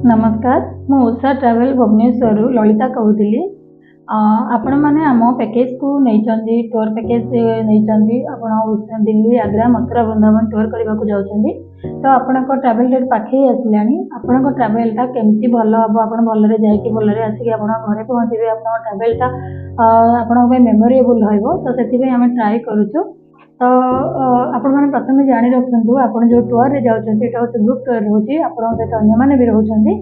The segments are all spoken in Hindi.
नमस्कार मु उषा ट्रावेल भुवनेश्वर ललिता कहूली आपण मैंने आम पैकेज को नहीं टूर पैकेज नहीं आप दिल्ली आग्रा मथुरा वृंदावन टूर करने को जाऊँगी तो आपण ट्रावेल डेट पाखे आसला आपण ट्रावेलटा केमती भल हम आप भलरे जाकि भलरे आसिक घरे पहुँचे आप ट्रावेलटा आपण मेमोरेबल रहा तो से आम ट्राए करुचु तो आपण मैंने प्रथम जाणी रखु आप जो टूर रे जाऊँगी ग्रुप टूर रोचे आपड़ सहित अन्य भी रोचे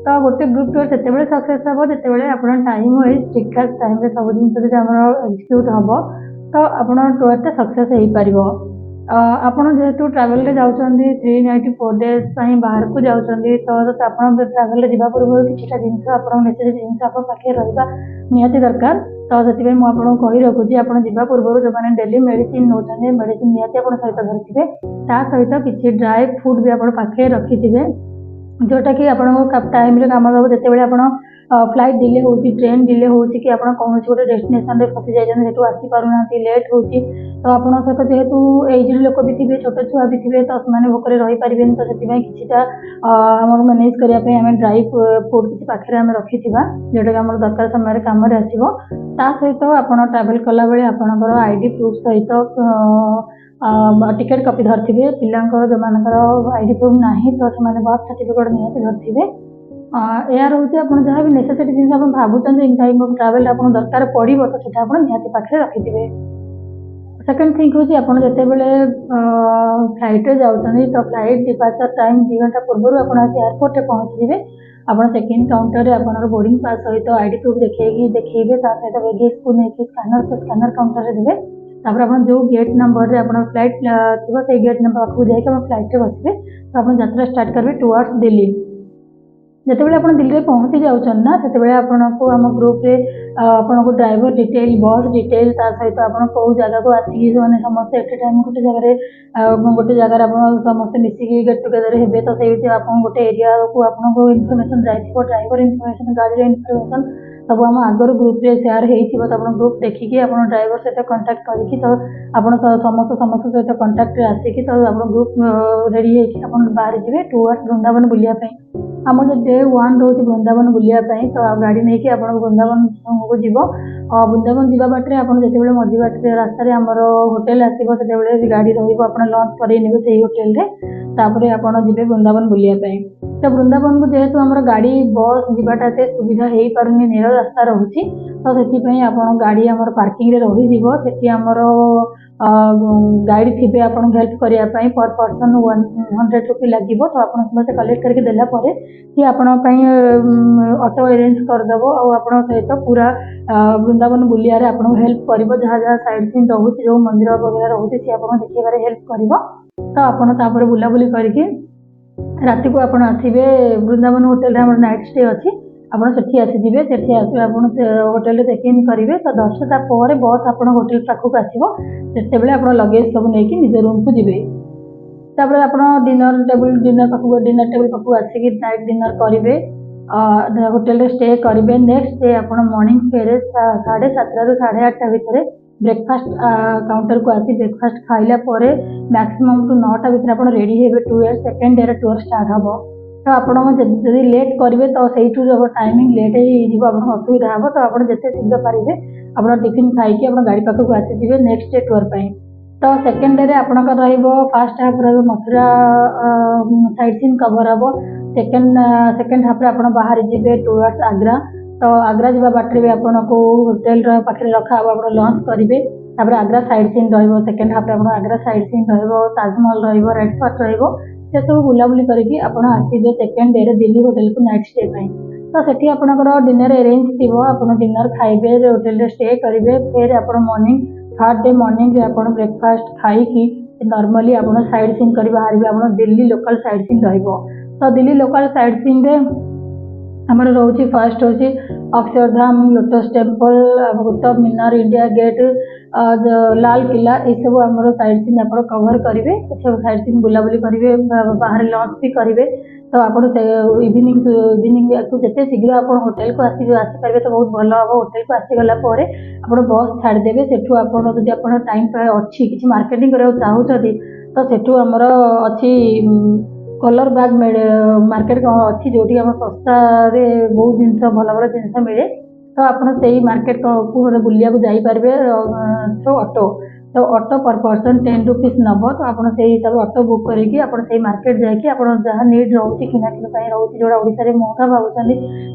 तो गोटे ग्रुप टूर से सक्सेस हम जिते आप टाइम वाइज ठीक ठाक टाइम सब जिन एक्जिक्यूट हम तो आप टूर सक्सेस हो पार आपड़ जेहेतु ट्रावेल रे जाऊँगी 3 नाइट 4 डेज बाहर को जाऊँगी तो आप ट्रावेल जावा पूर्व किसी जिन आप नेसेसरी जिन आप पाखे रहा निहाती दरकार तो से मुझे कही रखुच्छी आप जा पूर्व जो मैंने डेली मेडिसिन नौकरी मेडिसिन निहाती आप सहित धरते सहित किसी ड्राए फुड भी आप पाखे रखिथे जोटा कि आपको टाइम कम दब जिते आप फ्लाइट डिले हो ट्रेन डिले हो कि आप कौन गोटे डेस्टिनेशन फसी जाइए आसीपार लेट हो तो आप सहित जेहेतु एज लोक भी थे छोट छुआ भी थे तो से भोकर रही पारे तो से किसीटा मैनेज करने आम ड्राई फुड किसी पाखे आम रखी जोटा कि आम दरकार समय कम आसो सहित आप ट्रावेल कला बेले आपंकर आईडी प्रूफ सहित टिकेट कॉपी धरते पिला जो मान आईडी प्रूफ ना तो से बर्थ सर्टिफिकेट निहाती धरते या रोचे आप जहाँ भी नेसेसरी जिन आप भावुँ इन टाइम ऑफ ट्रावेल आप दरकार पड़ो तो सीटा आप निहाती पाखे रखिथे सेकेंड थिंग हूँ आप जिते बड़े फ्लाइट जाऊँगी तो फ्लाइट डिपार्चर टाइम 2 घंटा पूर्व आप एयरपोर्ट पहुँचे आप चेक इन काउंटर आप बोर्डिंग पास सहित आईडी प्रूफ देखिए सहित बेगेज को लेकिन स्कानर काउंटर देवे तापर आप जो गेट नंबर आप फ्लाइट थी से गेट नंबर पाखक जाकि फ्लाइट में बसवे तो आप यात्रा स्टार्ट करेंगे टुवर्ड्स दिल्ली जिते बड़े आप दिल्ली में पहुँची जाऊँच ना से आपको आम ग्रुप रे आपको ड्राइवर डिटेल बस डिटेल सहित आप कौ जगह को आसिक मैंने समस्त एट टाइम गोटे जगह आप समस्त मिसिकी गेट टुगेदर हे तो से आप गोटे एरिया को आपको इनफर्मेशन जाइए ड्राइवर इनफर्मेशन गाड़ी इनफर्मेशन सब आम आगर ग्रुप रे शेयर हो ग्रुप देखिकी आप ड्राइवर सहित कंटाक्ट करके तो आप समस्त सहित कंटाक्ट आसिक तो आप ग्रुप रेडी हो बाहर जाए टुवर्ड्स वृंदावन बुलायापी आम जो डे 1 रोज वृंदावन बुलायापी तो गाड़ी नहीं कि आप वृंदावन को जीव वृंदावन जावा बाटे आप जिते मझी बाटे रास्तार आमर होटेल आसो से गाड़ी रहा लंच करे से होटेल तापर आप जी वृंदावन बुलायापी तो वृंदावन को जेहेतु आम गाड़ी बस जावाटा एत सुविधा हो पारे नील रास्ता रोचे तो से आप गाड़ी आम पार्किंग रही आमर गाइड थे आप हेल्प करने पर पर्सन 100 रुपी लगे तो आप समस्त कलेक्ट करके देलापर सी आपण ऑटो अरेंज करदेव आप सहित पूरा वृंदावन बुलिया आपको हेल्प कर जहाँ जहाँ साइड सीन रोचे जो मंदिर वगैरह रोचे सी आप देखार हेल्प कर तो आप बुलाबुली करके रात को आप आसवे वृंदावन होटेल नाइट स्टे अच्छी आप आसीजे से आप होटेल चेक इन करेंगे तो 10टा पर बस आप होटेल पाखक आसो से आप लगेज सब नहीं निज रूम को जी तापर आप डिनर टेबल पाखक आसिक नाइट डिनर करेंगे होटेल स्टे करेंगे नेक्स्ट डे आप मॉर्निंग फेरे 7:30 ରୁ 8:30 भितर ब्रेकफास्ट काउंटर को आसी ब्रेकफास्ट खाइला मैक्सिमम टू 9टा भितर आप रेडी हे tour second day tour start हम तो आप लेट करेंगे तो से टाइमिंग लेट हो असुविधा हम तो आप जिते शीघ्र पारे आप टिफिन खाई आप गाड़ी पाखक आसीजे नेक्स्ट डे टूर पर तो सेकेंड डे आपंकर first half Mathura sightseeing cover हम सेकेंड हाफ आप बाहर जी टुवर्ड्स आग्रा तो आग्रा जावा बाटे भी आपको होटेल पाखे रखा आप लंच करेंगे तापर Agra sightseeing second half आप Agra sightseeing Taj Mahal Red Fort से सब बुलाबुली करके आप आसवे सेकेंड डे दिल्ली होटेल को नाइट स्टे तो सेठी आपंकर डिनर अरेंज थी आप डिनर खाइबे होटेल स्टे करेंगे फिर आप मॉर्निंग थर्ड डे मॉर्निंग आप ब्रेकफास्ट खाई नॉर्मली आप साइड सीन कर बाहर आप दिल्ली लोकल साइड सीन तो दिल्ली लोकल साइड सीन आमर रोचे फर्स्ट हूँ Akshardham lotus temple Qutub Minar India gate Lal Qila ये सब आम साइड सीन आप कवर करेंगे सब साइड सीन बुलाबुली करेंगे बाहर लंच भी करेंगे तो आप इवनिंग जिते शीघ्र आप होटेल को आसीपारे तो बहुत भल हम होटेल को आसीगला आप बस छाड़देवे सेठू आप टाइम अच्छी किसी मार्केटिंग करने चाहते तो सेठू आमर अच्छी कलर बैग मार्केट अच्छी जो सस्तारे बहुत जिन भल भल जिन मिले तो आपड़ से मार्केट को बुलिया जापरेंगे थ्रू ऑटो। तो ऑटो पर पर्सन 10 रुपीज नब। तो आप हिसाब से ऑटो बुक करके मार्केट जाकि जहाँ नीड रोचे किणाकिणी रोचे जोड़ा ओडिशा महंगा भावुं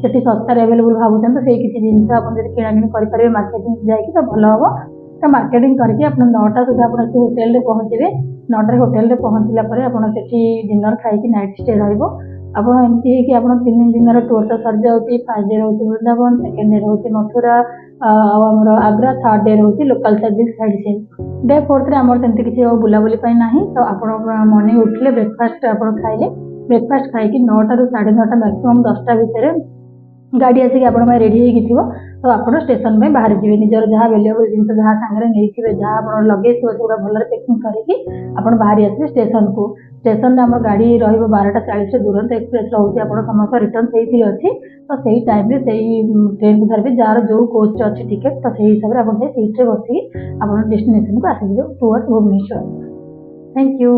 से सस्तार एवेलेबल भावुं तो से किसी जिन आप किणाकिणी करेंगे मार्केटिंग जाकि तो भल हम। तो मार्केटिंग करके आप 9टा सुधा आप होटेल पहुँचे। 9टार होटेल पहुँचला डिनर खाई नाइट स्टे रमती आप 3 दिन टूर तो सर जाऊँगी। फर्स्ट डे रोचे वृंदावन, सेकेंड डे रोचे मथुरा आमर आग्रा, थर्ड डे रोचे local service sightseeing. Day 4th आमर सेमती किसी बुलाबुली ना। तो आप मॉर्निंग उठिले ब्रेकफास्ट आप खाइले। ब्रेकफास्ट खाई 9टा ରୁ 9:30 मैक्सिमम 10टा भितर गाड़ी आसिक आप रेडी हो तो आप स्टेशन में बाहर जी निजर जहाँ वेल्युएबल जिन जहाँ सांगे नहीं जहाँ आप लगेज थोड़ा से भल पैकिंग करके आप बाहरी आसवे स्टेशन को। स्टेशन में आम गाड़ी रही 12:40 दुरंतो एक्सप्रेस रोचे आप समस्त रिटर्न से अच्छी। तो सही टाइम से ट्रेन को धरवे जार जो कोच अच्छी टिकेट तो सही हिसाब से आप सीट्रे बसिक आप डेस्टिनेशन को आसवे टुवर्ड्स भुवनेश्वर। Thank you.